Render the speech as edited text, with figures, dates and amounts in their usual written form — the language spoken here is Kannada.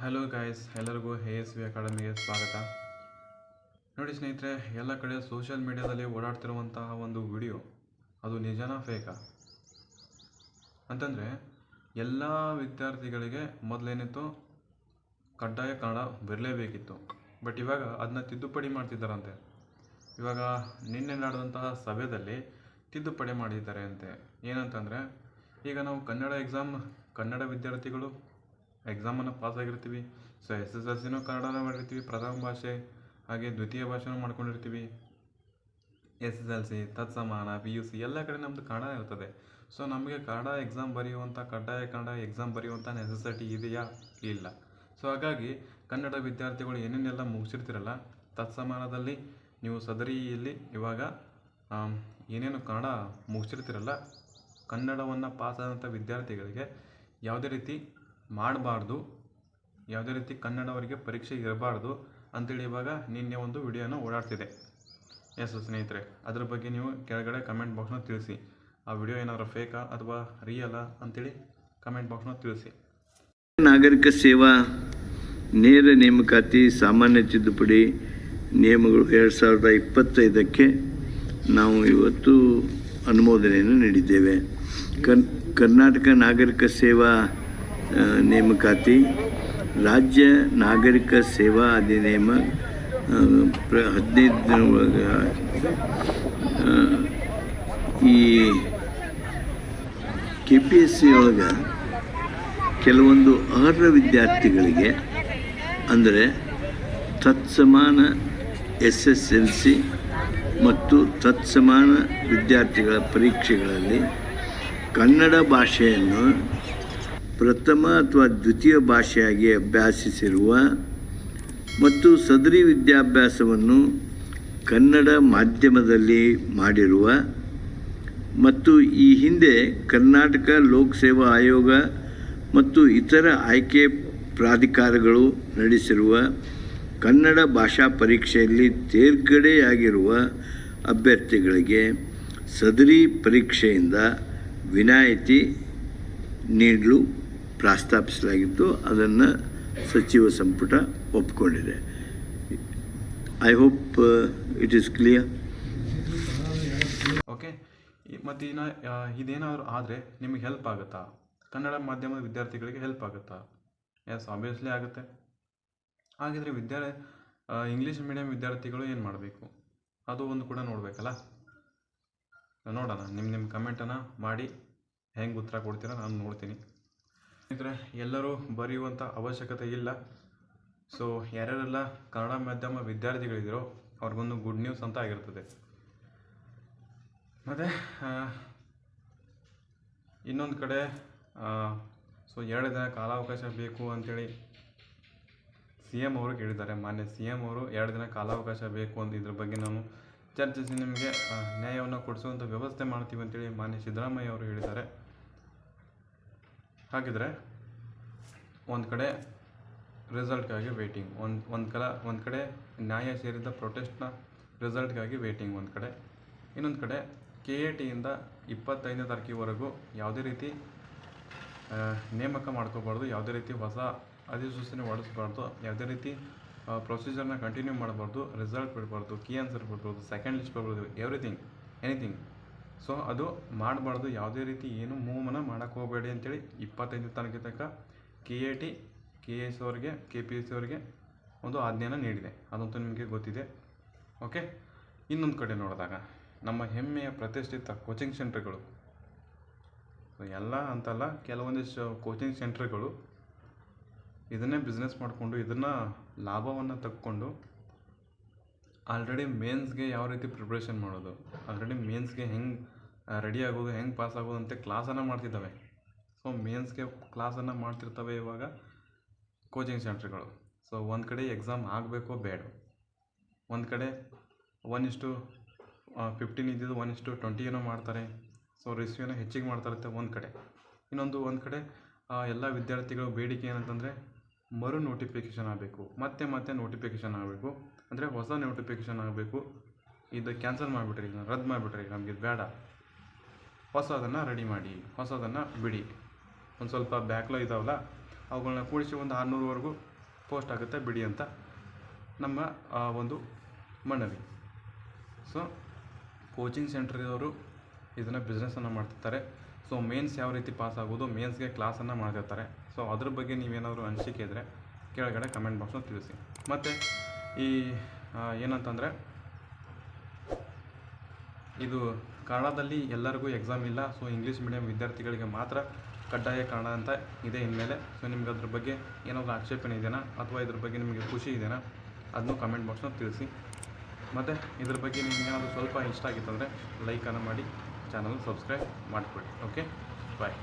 ಹಲೋ ಗಾಯ್ಸ್, ಎಲ್ಲರಿಗೂ ASV ಅಕಾಡೆಮಿಗೆ ಸ್ವಾಗತ. ನೋಡಿ ಸ್ನೇಹಿತರೆ, ಎಲ್ಲ ಕಡೆ ಸೋಷಿಯಲ್ ಮೀಡಿಯಾದಲ್ಲಿ ಓಡಾಡ್ತಿರುವಂತಹ ಒಂದು ವಿಡಿಯೋ ಅದು ನಿಜನಾ ಫೇಕಾ ಅಂತಂದರೆ, ಎಲ್ಲ ವಿದ್ಯಾರ್ಥಿಗಳಿಗೆ ಮೊದಲೇನಿತ್ತು ಕಡ್ಡಾಯ ಕನ್ನಡ ಬರಲೇಬೇಕಿತ್ತು. ಬಟ್ ಇವಾಗ ಅದನ್ನ ತಿದ್ದುಪಡಿ ಮಾಡ್ತಿದ್ದಾರಂತೆ. ಇವಾಗ ನಿನ್ನೆ ನಡೆದಂತಹ ಸಭೆಯಲ್ಲಿ ತಿದ್ದುಪಡಿ ಮಾಡಿದ್ದಾರೆ ಅಂತೆ. ಏನಂತಂದರೆ, ಈಗ ನಾವು ಕನ್ನಡ ವಿದ್ಯಾರ್ಥಿಗಳು ಎಕ್ಸಾಮನ್ನು ಪಾಸ್ ಆಗಿರ್ತೀವಿ. ಸೊ SSLCನೂ ಕನ್ನಡನ ಮಾಡಿರ್ತೀವಿ, ಪ್ರಥಮ ಭಾಷೆ ಹಾಗೆ ದ್ವಿತೀಯ ಭಾಷೆನೂ ಮಾಡ್ಕೊಂಡಿರ್ತೀವಿ. SSLC, ತತ್ಸಮಾನ, PUC ಎಲ್ಲ ಕಡೆ ನಮ್ಮದು ಕನ್ನಡ ಇರ್ತದೆ. ಸೊ ನಮಗೆ ಕನ್ನಡ ಎಕ್ಸಾಮ್ ಬರೆಯುವಂಥ ಕಡ್ಡಾಯ ಕನ್ನಡ ಎಕ್ಸಾಮ್ ಬರೆಯುವಂಥ ನೆಸೆಸಿಟಿ ಇದೆಯಾ? ಇಲ್ಲ. ಸೊ ಹಾಗಾಗಿ ಕನ್ನಡ ವಿದ್ಯಾರ್ಥಿಗಳು ಏನೇನೆಲ್ಲ ಮುಗಿಸಿರ್ತಿರಲ್ಲ, ತತ್ಸಮಾನದಲ್ಲಿ ನೀವು ಸದರಿಯಲ್ಲಿ ಇವಾಗ ಏನೇನು ಕನ್ನಡ ಮುಗಿಸಿರ್ತಿರಲ್ಲ, ಕನ್ನಡವನ್ನು ಪಾಸಾದಂಥ ವಿದ್ಯಾರ್ಥಿಗಳಿಗೆ ಯಾವುದೇ ರೀತಿ ಮಾಡಬಾರ್ದು, ಯಾವುದೇ ರೀತಿ ಕನ್ನಡವರಿಗೆ ಪರೀಕ್ಷೆ ಇರಬಾರ್ದು ಅಂತೇಳಿ ಇವಾಗ ನಿನ್ನೆ ಒಂದು ವಿಡಿಯೋನ ಓಡಾಡ್ತಿದೆ. ಸ್ನೇಹಿತರೆ, ಅದ್ರ ಬಗ್ಗೆ ನೀವು ಕೆಳಗಡೆ ಕಮೆಂಟ್ ಬಾಕ್ಸ್ನ ತಿಳಿಸಿ. ಆ ವಿಡಿಯೋ ಏನಾದರೂ ಫೇಕಾ ಅಥವಾ ರಿಯಲಾ ಅಂತೇಳಿ ಕಮೆಂಟ್ ಬಾಕ್ಸ್ನ ತಿಳಿಸಿ. ನಾಗರಿಕ ಸೇವಾ ನೇರ ನೇಮಕಾತಿ ಸಾಮಾನ್ಯ ತಿದ್ದುಪಡಿ ನಿಯಮಗಳು 2025ಕ್ಕೆ ನಾವು ಇವತ್ತು ಅನುಮೋದನೆಯನ್ನು ನೀಡಿದ್ದೇವೆ. ಕರ್ನಾಟಕ ನಾಗರಿಕ ಸೇವಾ ನೇಮಕಾತಿ ರಾಜ್ಯ ನಾಗರಿಕ ಸೇವಾ ಅಧಿನಿಯಮ 15 ದಿನದೊಳಗೆ ಈ KPSC ಒಳಗೆ ಕೆಲವೊಂದು ಅರ್ಹ ವಿದ್ಯಾರ್ಥಿಗಳಿಗೆ ಅಂದರೆ ತತ್ಸಮಾನ SSLC ಮತ್ತು ತತ್ಸಮಾನ ವಿದ್ಯಾರ್ಥಿಗಳ ಪರೀಕ್ಷೆಗಳಲ್ಲಿ ಕನ್ನಡ ಭಾಷೆಯನ್ನು ಪ್ರಥಮ ಅಥವಾ ದ್ವಿತೀಯ ಭಾಷೆಯಾಗಿ ಅಭ್ಯಾಸಿಸಿರುವ ಮತ್ತು ಸದರಿ ವಿದ್ಯಾಭ್ಯಾಸವನ್ನು ಕನ್ನಡ ಮಾಧ್ಯಮದಲ್ಲಿ ಮಾಡಿರುವ ಮತ್ತು ಈ ಹಿಂದೆ ಕರ್ನಾಟಕ ಲೋಕಸೇವಾ ಆಯೋಗ ಮತ್ತು ಇತರ ಆಯ್ಕೆ ಪ್ರಾಧಿಕಾರಗಳು ನಡೆಸಿರುವ ಕನ್ನಡ ಭಾಷಾ ಪರೀಕ್ಷೆಯಲ್ಲಿ ತೇರ್ಗಡೆಯಾಗಿರುವ ಅಭ್ಯರ್ಥಿಗಳಿಗೆ ಸದರಿ ಪರೀಕ್ಷೆಯಿಂದ ವಿನಾಯಿತಿ ನೀಡಲು ಪ್ರಸ್ತಾಪಿಸಲಾಗಿತ್ತು. ಅದನ್ನು ಸಚಿವ ಸಂಪುಟ ಒಪ್ಪಿಕೊಂಡಿದೆ. I hope it is clear. Okay, ಮತ್ತು ಇದೇನಾದರೂ ಆದರೆ ನಿಮಗೆ ಹೆಲ್ಪ್ ಆಗುತ್ತಾ? ಕನ್ನಡ ಮಾಧ್ಯಮದ ವಿದ್ಯಾರ್ಥಿಗಳಿಗೆ ಹೆಲ್ಪ್ ಆಗುತ್ತಾ? ಆಬ್ವಿಯಸ್ಲಿ ಆಗುತ್ತೆ. ಹಾಗಿದ್ರೆ ಇಂಗ್ಲೀಷ್ ಮೀಡಿಯಂ ವಿದ್ಯಾರ್ಥಿಗಳು ಏನು ಮಾಡಬೇಕು? ಅದು ಒಂದು ಕೂಡ ನೋಡಬೇಕಲ್ಲ. ನೋಡೋಣ, ನಿಮ್ಮ ಕಮೆಂಟನ್ನು ಮಾಡಿ ಹೆಂಗೆ ಉತ್ತರ ಕೊಡ್ತೀರಾ ನಾನು ನೋಡ್ತೀನಿ. ಸ್ನೇಹಿತರೆ, ಎಲ್ಲರೂ ಬರೆಯುವಂಥ ಅವಶ್ಯಕತೆ ಇಲ್ಲ. ಸೊ ಯಾರ್ಯಾರೆಲ್ಲ ಕನ್ನಡ ಮಾಧ್ಯಮ ವಿದ್ಯಾರ್ಥಿಗಳಿದ್ದೀರೋ ಅವ್ರಿಗೊಂದು ಗುಡ್ ನ್ಯೂಸ್ ಅಂತ ಆಗಿರ್ತದೆ. ಮತ್ತು ಇನ್ನೊಂದು ಕಡೆ ಸೊ 2 ದಿನ ಕಾಲಾವಕಾಶ ಬೇಕು ಅಂಥೇಳಿ CM ಅವರು ಕೇಳಿದ್ದಾರೆ. ಮಾನ್ಯ CM ಅವರು 2 ದಿನ ಕಾಲಾವಕಾಶ ಬೇಕು ಅಂತ ಇದ್ರ ಬಗ್ಗೆ ನಾವು ಚರ್ಚಿಸಿ ನಿಮಗೆ ನ್ಯಾಯವನ್ನು ಕೊಡಿಸುವಂಥ ವ್ಯವಸ್ಥೆ ಮಾಡ್ತೀವಿ ಅಂತೇಳಿ ಮಾನ್ಯ ಸಿದ್ದರಾಮಯ್ಯ ಅವರು ಹೇಳಿದ್ದಾರೆ. ಹಾಗಿದ್ರೆ ಒಂದು ಕಡೆ ರಿಸಲ್ಟ್ಗಾಗಿ ವೇಟಿಂಗ್, ಒಂದು ಕಡೆ ನ್ಯಾಯ ಸೇರಿದ ಪ್ರೊಟೆಸ್ಟ್ನ ರಿಸಲ್ಟ್ಗಾಗಿ ವೇಟಿಂಗ್ ಒಂದು ಕಡೆ. ಇನ್ನೊಂದು ಕಡೆ KATಯಿಂದ 25ನೇ ತಾರೀಕಿವರೆಗೂ ಯಾವುದೇ ರೀತಿ ನೇಮಕ ಮಾಡ್ಕೋಬಾರ್ದು, ಯಾವುದೇ ರೀತಿ ಹೊಸ ಅಧಿಸೂಚನೆ ಹೊರಡಿಸಬಾರ್ದು, ಯಾವುದೇ ರೀತಿ ಪ್ರೊಸೀಜರ್ನ ಕಂಟಿನ್ಯೂ ಮಾಡಬಾರ್ದು, ರಿಸಲ್ಟ್ ಬಿಡಬಾರ್ದು, ಕೀ ಆನ್ಸರ್ ಬಿಡ್ಬೋದು, ಸೆಕೆಂಡ್ ಲಿಸ್ಟ್ ಬಿಡ್ಬೋದು, ಎನಿಥಿಂಗ್. ಸೊ ಅದು ಮಾಡಬಾರ್ದು. ಯಾವುದೇ ರೀತಿ ಏನು ಮೂವನ್ನ ಮಾಡೋಕ್ಕೆ ಹೋಗಬೇಡಿ ಅಂತೇಳಿ 25ನೇ ತಾರೀಕಿನ ತನಕ KAT, KS ಅವರಿಗೆ, KPSC ಅವರಿಗೆ ಒಂದು ಆಜ್ಞೆಯನ್ನು ನೀಡಿದೆ. ಅದಂತೂ ನಿಮಗೆ ಗೊತ್ತಿದೆ. ಓಕೆ, ಇನ್ನೊಂದು ಕಡೆ ನೋಡಿದಾಗ ನಮ್ಮ ಹೆಮ್ಮೆಯ ಪ್ರತಿಷ್ಠಿತ ಕೋಚಿಂಗ್ ಸೆಂಟರ್ಗಳು, ಎಲ್ಲ ಅಂತಲ್ಲ, ಕೆಲವೊಂದಿಷ್ಟು ಕೋಚಿಂಗ್ ಸೆಂಟರ್ಗಳು ಇದನ್ನೇ ಬಿಸ್ನೆಸ್ ಮಾಡಿಕೊಂಡು ಇದನ್ನು ಲಾಭವನ್ನು ತಕ್ಕೊಂಡು ಆಲ್ರೆಡಿ ಮೇನ್ಸ್ಗೆ ಯಾವ ರೀತಿ ಪ್ರಿಪ್ರೇಷನ್ ಮಾಡೋದು, ಆಲ್ರೆಡಿ ಮೇನ್ಸ್ಗೆ ಹೆಂಗೆ ರೆಡಿ ಆಗೋದು, ಹೆಂಗೆ ಪಾಸ್ ಆಗೋದು ಅಂತ ಕ್ಲಾಸನ್ನು ಮಾಡ್ತಿದ್ದಾವೆ. ಸೊ ಮೇನ್ಸ್ಗೆ ಕ್ಲಾಸನ್ನು ಮಾಡ್ತಿರ್ತವೆ ಇವಾಗ ಕೋಚಿಂಗ್ ಸೆಂಟ್ರ್ಗಳು. ಸೊ ಒಂದು ಕಡೆ ಎಕ್ಸಾಮ್ ಆಗಬೇಕೋ ಬೇಡ, ಒಂದು ಕಡೆ 1:15 ಇದ್ದಿದ್ದು 1:20 ಏನೋ ಮಾಡ್ತಾರೆ. ಸೊ ರಿಸ್ಯೂನ ಹೆಚ್ಚಿಗೆ ಮಾಡ್ತಾರಂತೆ ಒಂದು ಕಡೆ. ಒಂದು ಕಡೆ ಎಲ್ಲ ವಿದ್ಯಾರ್ಥಿಗಳ ಬೇಡಿಕೆ ಏನಂತಂದರೆ ಮರು ನೋಟಿಫಿಕೇಷನ್ ಆಗಬೇಕು, ಮತ್ತೆ ನೋಟಿಫಿಕೇಷನ್ ಆಗಬೇಕು, ಅಂದರೆ ಹೊಸ ನೋಟಿಫಿಕೇಷನ್ ಆಗಬೇಕು. ಇದು ಕ್ಯಾನ್ಸಲ್ ಮಾಡಿಬಿಟ್ರಿ, ಇದನ್ನು ರದ್ದು ಮಾಡಿಬಿಟ್ರಿ, ನಮಗೆ ಇದು ಬೇಡ, ಹೊಸದನ್ನು ರೆಡಿ ಮಾಡಿ, ಹೊಸದನ್ನು ಬಿಡಿ. ಒಂದು ಸ್ವಲ್ಪ ಬ್ಯಾಕ್ಲಾಗ್ ಇದಾವಲ್ಲ ಅವುಗಳನ್ನ ಕೂಡಿಸಿ ಒಂದು 600ವರೆಗೂ ಪೋಸ್ಟ್ ಆಗುತ್ತೆ ಬಿಡಿ ಅಂತ ನಮ್ಮ ಒಂದು ಮನವಿ. ಸೊ ಕೋಚಿಂಗ್ ಸೆಂಟ್ರದವರು ಇದನ್ನು ಬಿಸ್ನೆಸ್ಸನ್ನು ಮಾಡ್ತಿರ್ತಾರೆ. ಸೊ ಮೇನ್ಸ್ ಯಾವ ರೀತಿ ಪಾಸ್ ಆಗೋದು, ಮೇನ್ಸ್ಗೆ ಕ್ಲಾಸನ್ನು ಮಾಡ್ತಿರ್ತಾರೆ. ಸೊ ಅದ್ರ ಬಗ್ಗೆ ನೀವೇನಾದರೂ ಅನಿಸಿಕೆ ಇದ್ದರೆ ಕೆಳಗಡೆ ಕಮೆಂಟ್ ಬಾಕ್ಸ್ನ ತಿಳಿಸಿ. ಮತ್ತು ಈ ಏನಂತಂದರೆ ಇದು ಕನ್ನಡದಲ್ಲಿ ಎಲ್ಲರಿಗೂ ಎಕ್ಸಾಮ್ ಇಲ್ಲ. ಸೊ ಇಂಗ್ಲೀಷ್ ಮೀಡಿಯಮ್ ವಿದ್ಯಾರ್ಥಿಗಳಿಗೆ ಮಾತ್ರ ಕಡ್ಡಾಯ ಕನ್ನಡ ಅಂತ ಇದೆ ಇನ್ಮೇಲೆ. ಸೊ ನಿಮ್ಗೆ ಅದ್ರ ಬಗ್ಗೆ ಏನಾದರೂ ಆಕ್ಷೇಪಣೆ ಇದೆಯಾ ಅಥವಾ ಇದ್ರ ಬಗ್ಗೆ ನಿಮಗೆ ಖುಷಿ ಇದೆಯಾ ಅದನ್ನು ಕಮೆಂಟ್ ಬಾಕ್ಸ್ನ ತಿಳಿಸಿ. ಮತ್ತು ಇದ್ರ ಬಗ್ಗೆ ನಿಮ್ಗೆ ಏನಾದರೂ ಸ್ವಲ್ಪ ಇಷ್ಟ ಆಗಿತ್ತಂದರೆ ಲೈಕನ್ನು ಮಾಡಿ, ಚಾನಲ್ ಸಬ್ಸ್ಕ್ರೈಬ್ ಮಾಡಿಕೊಡಿ. ಓಕೆ, ಬಾಯ್.